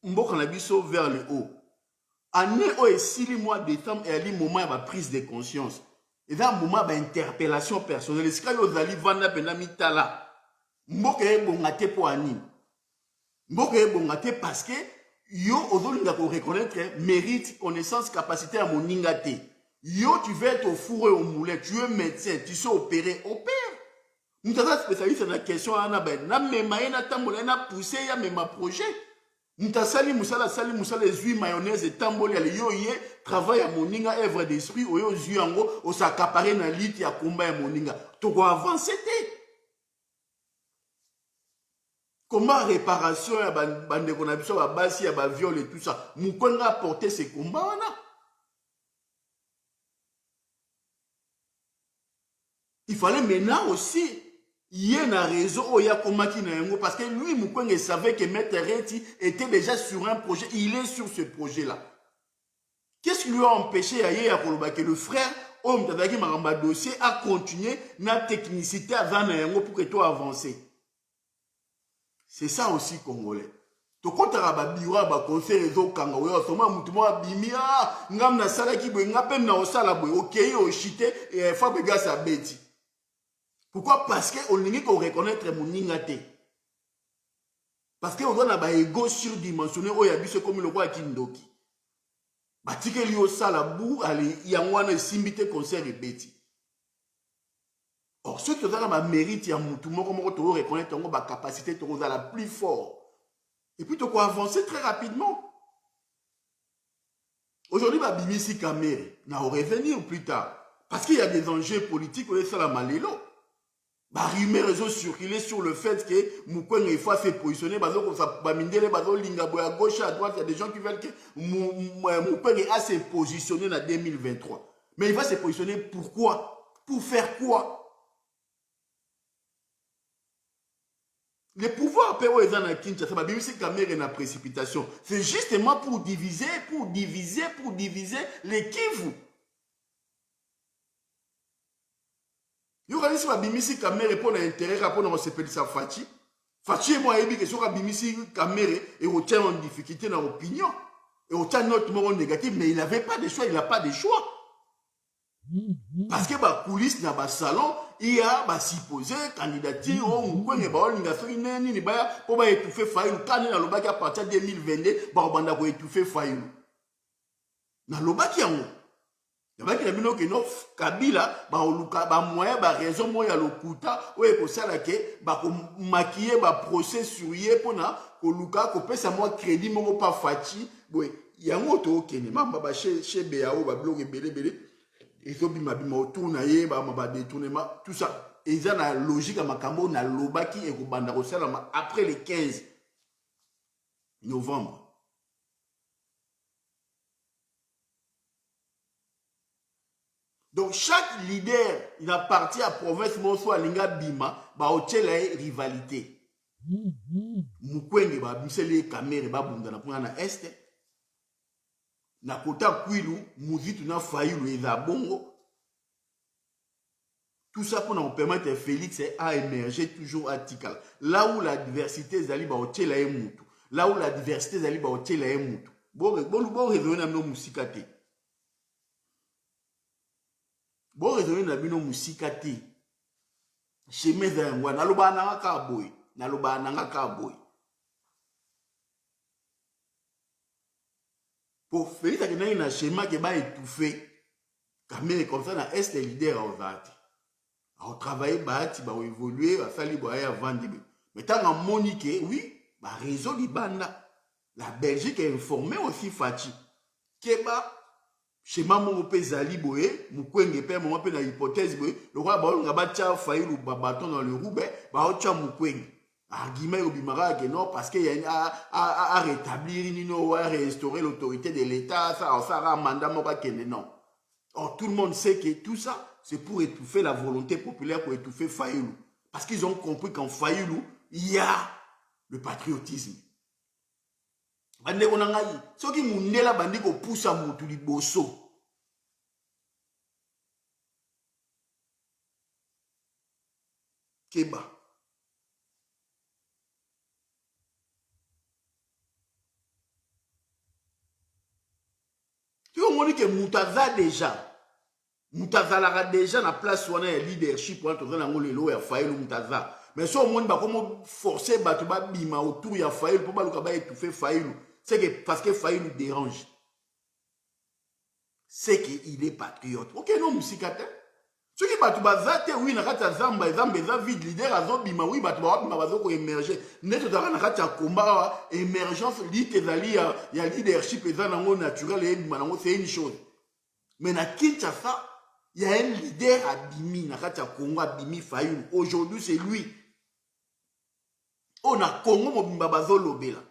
[SPEAKER 1] Mbokanabiso vers le haut. Année où est 6 mois de décembre et un moment de prise de conscience. Et là, un moment d'interpellation personnelle. C'est quand vous allez vendre Benamitala. Mboka est bon gâté pour Annie. Mboka est bon gâté parce que yo ozolinga ko reconnaître mérite, connaissance, capacité à moninga te. Yo tu veux être au four et au moulin, tu es médecin, tu sais opérer, opère. Nous sommes spécialistes dans la question ana ben na mema na tambola na pousser ya mema projet. Nous sali musala ezui mayonnaise et tambola le yo ye travail à moninga œuvre d'esprit oyo zui yango o s'accaparer na lit ya combat ya moninga. To go avancer te. Comment réparation ya bande qu'on a biso ba basi ya ba viol et tout ça. Mukwenga porter ces combats wana. Il fallait maintenant aussi il y a une raison où il y a parce que lui, Mukwege savait que Maître Reti était déjà sur un projet. Il est sur ce projet-là. Qu'est-ce qui lui a empêché que le frère, homme de dossier, a continué la technicité avant pour que toi avancer. C'est ça aussi, Congolais. To kontra ba biro ba conseil réseau kanga oyo soma mutu mo abimia ngam na sala ki bo ngapem na osala bo okei o chité et fa bega sa beti. Pourquoi? Parce qu'on n'est qu'on reconnaître mon ningate. Parce qu'on doit avoir un ego surdimensionné où il y a ce comme le roi Kindoki. Batike li au salabou, il y a un simbité concert et bêti. Or, ceux qui ont un mérite, il y a un tout le monde reconnaître ma capacité de la plus fort. Et puis, tu peux avancer très rapidement. Aujourd'hui, ma bimisi caméré, n'a au revenir plus tard. Parce qu'il y a des enjeux politiques, où ça la malélo. Bah, rumeur réseau circulé sur le fait que Mukwege il faut se positionner, parce que ça va mindele, parce que l'ingabo à gauche à droite, il y a des gens qui veulent que Mukwege a se positionner en 2023. Mais il va se positionner pourquoi? Pour faire quoi? Les pouvoirs péro et dans Kinshasa, bah bien c'est caméra et la précipitation. C'est justement pour diviser les Kivu. Yo quand si babimisi caméra pour l'intérêt rapport dans ce pays ça Fachi. Fachi et moi ebi que sur babimisi caméra et au tient en difficulté dans l'opinion et au tient notre mot négatif mais il n'avait pas de choix, il n'a pas de choix. Parce que ba coulisses dans ba salon il y a ba supposé candidature on Mukwege ba olinga so ineni ni ba pour ba étouffer Fayulu quand na lobaki à partir de 2022 ba banda ko étouffer Fayulu. Na lobaki yango il y a des gens qui ont Kabila, moyen, raison, moyen, lokuta, ou est ça là que, maquiller, procès sur yé, pour na, luka, ko pesa moi crédit, mon pas fachi, oui, il y a un autre qui n'est pas chez BAO, blog et belé, et so bima autour na yé, détournement, tout ça. Et ça, la logique à ma cambo, na lobaki et ko banda après le 15 novembre. Donc, chaque leader, il appartient à la province, soit Linga Bima, il y a une rivalité. Mukwege, il caméra, na est. Na kota Kwilu, Muzitu na Fayulu et Zabongo. Tout ça pour nous permettre Félix à émerger toujours à Tikal. Là où la diversité est allée, il y a une moutou. Là où la diversité est allée, il y a une moutou. Bon, raisonner dans nos musikate. Bon raisonner na bino musika te chemin za ngwa naloba nanga ka boy pour Félix akena na schéma que ba étouffé caméra comme ça na est leader au vati a travailler bati ba évoluer a sali ba ya vendre mais tant en monique oui ba réseau libanda la Belgique est informée aussi Fachi Keba schéma mon pezali boye Mukwege pe mon pe na hypothèse boye le roi ba nga ba tia Fayulu ba bâton dans le roubé ba o tia Mukwege argument au bimara que non parce qu'il y a à rétablir nino à restaurer l'autorité de l'État ça a mandat mo ba kene non. Or tout le monde sait que tout ça c'est pour étouffer la volonté populaire, pour étouffer Fayulu parce qu'ils ont compris qu'en Fayulu il y a le patriotisme. Bande ko nangai soki mundela bandi ko poussa mutu liboso Keba tu vois moni que mutaza la déjà na place wana ya leadership wana toza nango lelo ya Fayulu mutaza mais so moni ba komo forcer batu ba bima autour ya Fayulu pour ba luka ba étouffer Fayulu. c'est que parce que Faye nous dérange. C'est qu'il est patriote. Ok, non, Moussikate. Ce qui est bazate, oui, nakata zamba, zamba, vide, leader, azobima, oui, batouabima, bazoko émerger. Neto dara nakata combat, émergence, l'itezali, il y a leadership, naturel, c'est une chose. Mais na Kinshasa, il y a un leader abimi, nakata Congo, abimi, Fayoulou. Aujourd'hui, c'est lui. On a Congo, mobimba, bazolobela.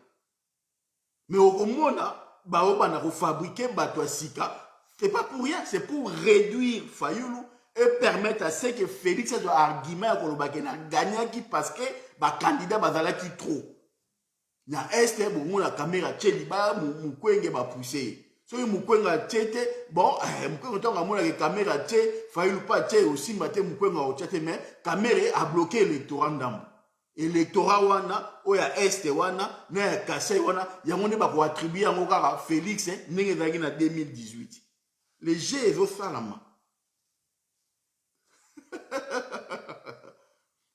[SPEAKER 1] Mais au Mona, baoba na fabriquer batwa sika. C'est pas pour rien, c'est pour réduire Fayoulou et permettre à ce que Félix ait un argument à gagner parce que le candidat bazala qui trop. Na est bon la caméra tcheli ba mukwenge ba pousser. So mukwenga tchete bon mukwenga tonga mona que caméra tché Fayoulou pas tché aussi maté mukwenga o tchete mais caméra a bloqué l'électorat ndambo. Électorat wana oya est wana na kasai wana yango ne ba ko attribuer yango kaka Félix ndenge zaki na 2018. Les jeux ils ont ça la main.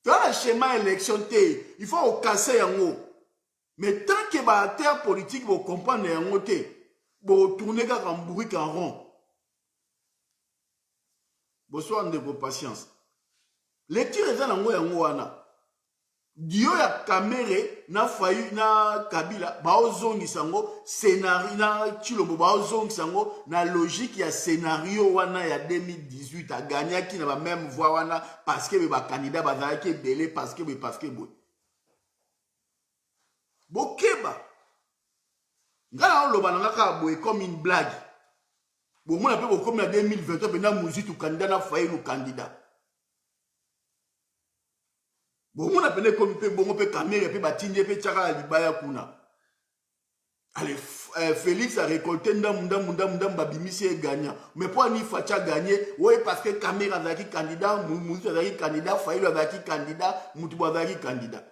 [SPEAKER 1] Dans le schéma élection, il faut casser en haut. Mais tant que les acteurs politiques vont comprendre en haut, vont tourner en bourrique en rond. Bonsoir de vos patience. Lecture est en haut. Dio ya kamere na fayu na Kabila baozongi sango scénario na Chilombo baozongi sango na logique ya scénario wana ya 2018 a gagné qui na ba même voix wana parce que ba candidat bazaki belé parce que boy bokeba ngala on loba ngaka boy comme une blague bon moi pe comme na 2023 bena muzitu candidat na fayu le candidat. Bon, on a peine comme bon peut caméra peut batiner peut tchara libaya kuna. Allez, Félix a récolté ndam babimisi et gagnant. Mais pour ni facha gagner, ouais parce que caméra zaki candidat, Moussa zaki candidat, Faïlo zaki candidat, Moutouba zaki candidat.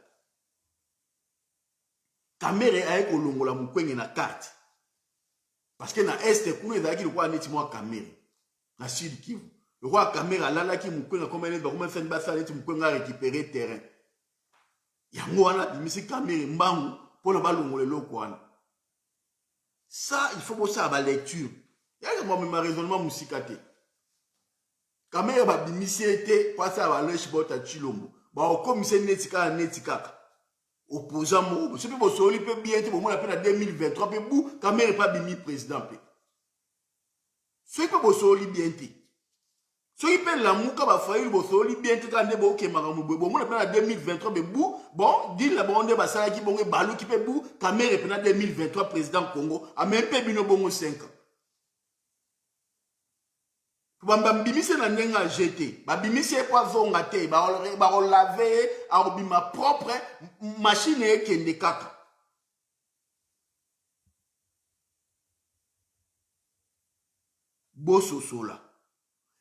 [SPEAKER 1] Caméra a kolongola mukwenge na carte. Parce que na est kuna zaki le quoi neti moi caméra. Na sud Kivu. Le roi caméra là qui mukwenga comme elle va comment faire basa neti mukwenga récupérer terrain. Yango wana bimisi caméra mbangu pour le balongole loko wana. Ça il faut bosser à la lecture. Y'a moi même raisonnement musikate. Caméra ba bimisi était passer à la lèche bota Chilombo. Ba o commissaire netika. Opposant mo, ce peut soli peut bien te bon on appelle en 2023 pe bou caméra pas bimi président pe. Ce peut soli bien te. Ce qui peut la mouka ba failli bosoli bien te quand nebo ke maramu bon on appelle en 2023 pe bou bon dit la bonde ba sala ki bon balou qui peut bou caméra pe en 2023 président Congo a même pe bino bongo 5 ans. Bamba bimise na ndenga jeté ba bimise kwa zonga te ba laver a obima propre machine e kende kaka boso sola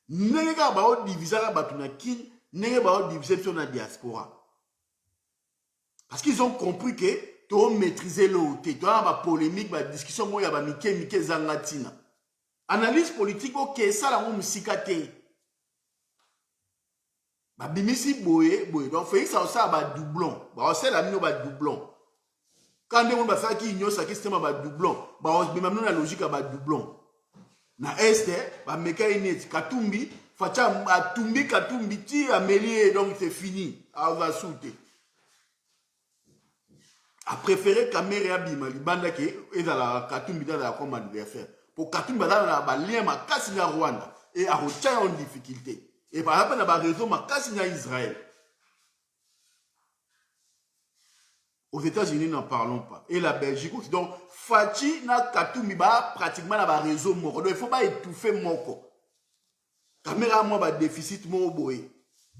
[SPEAKER 1] nega ba o diviser ba tuna kin nega ba o diviser sur la diaspora parce qu'ils ont compris que to maîtriser l'auté to ba polémique ba discussion mo ya ba mike zangatina. Analyse politique, ok, ça la musika te. Ba bimisi boye. Donc, Félix ça aussi ba doublon. Ba aussi la mino ba doublon. Quand on va faire qui ignore ça, qui système ba doublon. Ba même la logique ba doublon. Na este, ba meka inet katumbi, facha katumbi ti amélié donc c'est fini. A va sauter. A préféré caméra bima libanda ke ezala katumbi dans comme adversaire. Pour Katumbi ba lien ma kasi na Rwanda et a retient en difficulté et par rapport à ba réseau ma kasi na Israël. Aux États-Unis n'en parlons pas et la Belgique aussi. Donc Fachi na Katumbi ba pratiquement na ba réseau moko. Donc il faut pas étouffer moko. Caméra moi ba déficit mo boy.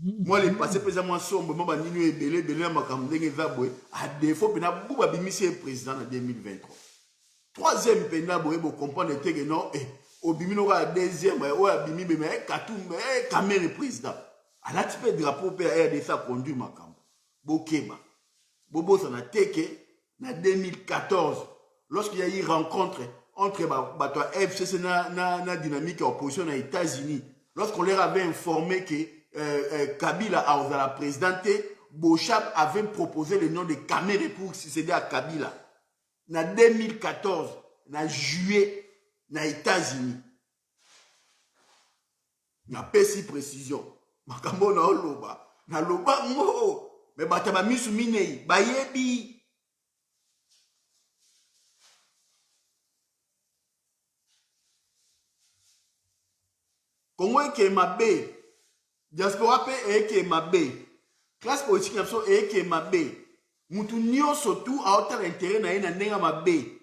[SPEAKER 1] Moi les passé pesamment sombre moi ba ninu ebele makambo ndenge za boy a défaut pe na buba bimisi président en 2023. Troisième pena boye bo comprendre que non au bimino ka deuxième o abimi be mais Katumbi caméra président ala type drapeau pe RDC ça conduit makambo bokeba bobo ça na teke na 2014 lorsqu'il y a eu rencontre entre bato FCC na dynamique opposition aux États-Unis lorsqu'on leur avait informé que Kabila a la présidente Bochap avait proposé le nom de Kamere pour succéder à Kabila. na 2014 na juillet na États-Unis. Na pesi précision. Makambo na oloba. Na loba ngo. Me bata ba misu minei. Bayebi. Congo eke mabe. Diaspora pe eke mabe. Classe politique na eke mabe. Mutu nyonso tout a autant intérêt na ye na ndenga mabe.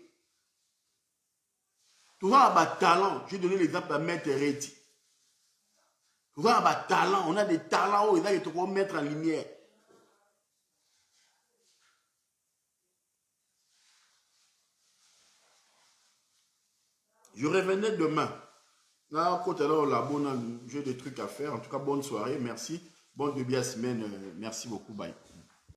[SPEAKER 1] Tout ça a talent. Je vais donner l'exemple de Maître Reti. Tout ça a talent. On a des talents où ils doivent mettre en lumière. Je revenais demain. Là, quand on a j'ai des trucs à faire. En tout cas, bonne soirée. Merci. Bonne début de semaine. Merci beaucoup. Bye.